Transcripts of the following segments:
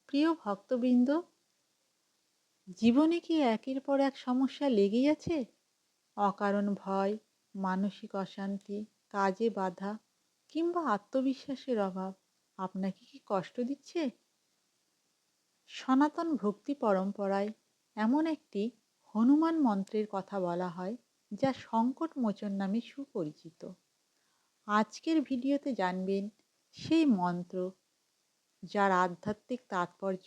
প্রিয় ভক্তবৃন্দ, জীবনে কি একের পর এক সমস্যা লেগেই আছে? অকারণ ভয়, মানসিক অশান্তি, কাজে বাধা কিংবা আত্মবিশ্বাসের অভাব আপনাকে কি কষ্ট দিচ্ছে? সনাতন ভক্তি পরম্পরায় এমন একটি হনুমান মন্ত্রের কথা বলা হয়, যা সংকট মোচন নামে সুপরিচিত। আজকের ভিডিওতে জানবেন সেই মন্ত্র, যার আধ্যাত্মিক তাৎপর্য,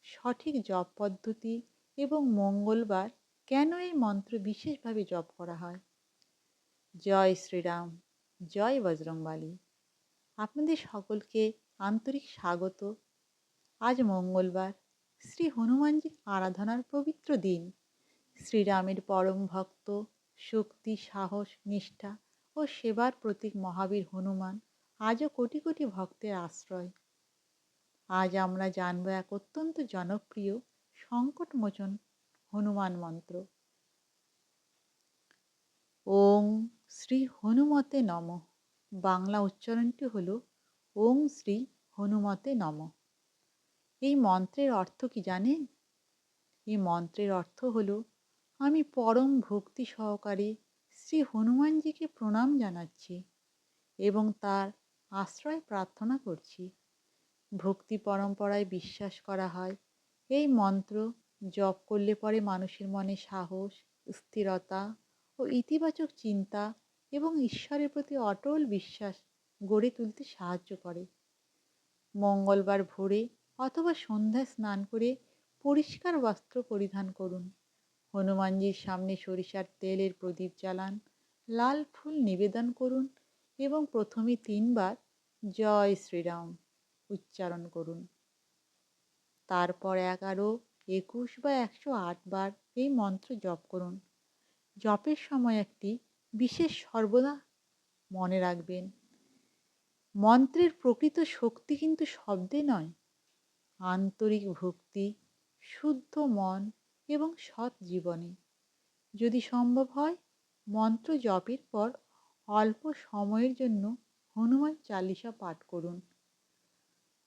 সঠিক জপ পদ্ধতি এবং মঙ্গলবার কেন এই মন্ত্র বিশেষভাবে জপ করা হয়। জয় শ্রীরাম, জয় বজরংবলী। আপনাদের সকলকে আন্তরিক স্বাগত। আজ মঙ্গলবার, শ্রী হনুমানজির আরাধনার পবিত্র দিন। শ্রীরামের পরম ভক্ত, শক্তি, সাহস, নিষ্ঠা ও সেবার প্রতীক মহাবীর হনুমান আজও কোটি কোটি ভক্তের আশ্রয়। আজ আমরা জানব এক অত্যন্ত জনপ্রিয় সংকটমোচন হনুমান মন্ত্র। ওং শ্রী হনুমতে নমঃ। বাংলা উচ্চারণটি হল ওং শ্রী হনুমতে নমঃ। এই মন্ত্রের অর্থ কি জানেন? এই মন্ত্রের অর্থ হল, আমি পরম ভক্তি সহকারে শ্রী হনুমানজিকে প্রণাম জানাচ্ছি এবং তার আশ্রয় প্রার্থনা করছি। ভক্তি পরম্পরায় বিশ্বাস করা হয়, এই মন্ত্র জপ করলে পরে মানুষের মনে সাহস, স্থিরতা ও ইতিবাচক চিন্তা এবং ঈশ্বরের প্রতি অটল বিশ্বাস গড়ে তুলতে সাহায্য করে। মঙ্গলবার ভোরে অথবা সন্ধ্যায় স্নান করে পরিষ্কার বস্ত্র পরিধান করুন। হনুমানজির সামনে সরিষার তেলের প্রদীপ জ্বালান, লাল ফুল নিবেদন করুন এবং প্রথমে 3 বার জয় শ্রীরাম উচ্চারণ করুন। তারপর 11, 21 বা 108 বার এই মন্ত্র জপ করুন। জপের সময় একটি বিশেষ সর্বদা মনে রাখবেন, মন্ত্রের প্রকৃত শক্তি কিন্তু শব্দে নয়, আন্তরিক ভক্তি, শুদ্ধ মন এবং সৎ জীবনে। যদি সম্ভব হয়, মন্ত্র জপের পর অল্প সময়ের জন্য হনুমান চালিসা পাঠ করুন।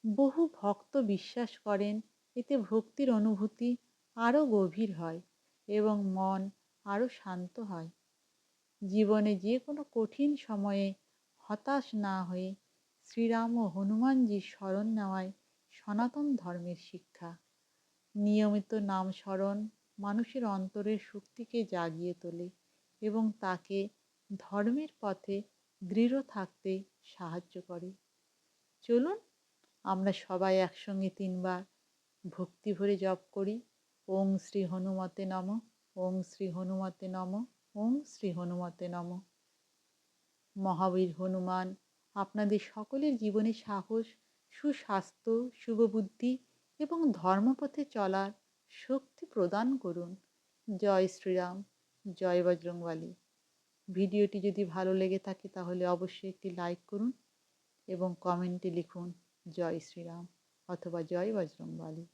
বহু ভক্ত বিশ্বাস করেন, এতে ভক্তির অনুভূতি আরও গভীর হয় এবং মন আরও শান্ত হয়। জীবনে যে কোনো কঠিন সময়ে হতাশ না হয়ে শ্রীরাম ও হনুমানজির শরণ নেওয়াই সনাতন ধর্মের শিক্ষা। নিয়মিত নাম স্মরণ মানুষের অন্তরের শক্তিকে জাগিয়ে তোলে এবং তাকে ধর্মের পথে দৃঢ় থাকতে সাহায্য করে। চলুন আমরা সবাই একসঙ্গে 3 বার ভক্তি ভরে জপ করি। ওং শ্রী হনুমতে নমঃ, ওং শ্রী হনুমতে নমঃ, ওং শ্রী হনুমতে নমঃ। মহাবীর হনুমান আপনাদের সকলের জীবনে সাহস, সুস্বাস্থ্য, শুভবুদ্ধি এবং ধর্মপথে চলার শক্তি প্রদান করুন। জয় শ্রীরাম, জয় বজরংবলী। ভিডিওটি যদি ভালো লেগে থাকে তাহলে অবশ্যই একটি লাইক করুন এবং কমেন্টে লিখুন জয় শ্রীরাম অথবা জয় বজরংবলী।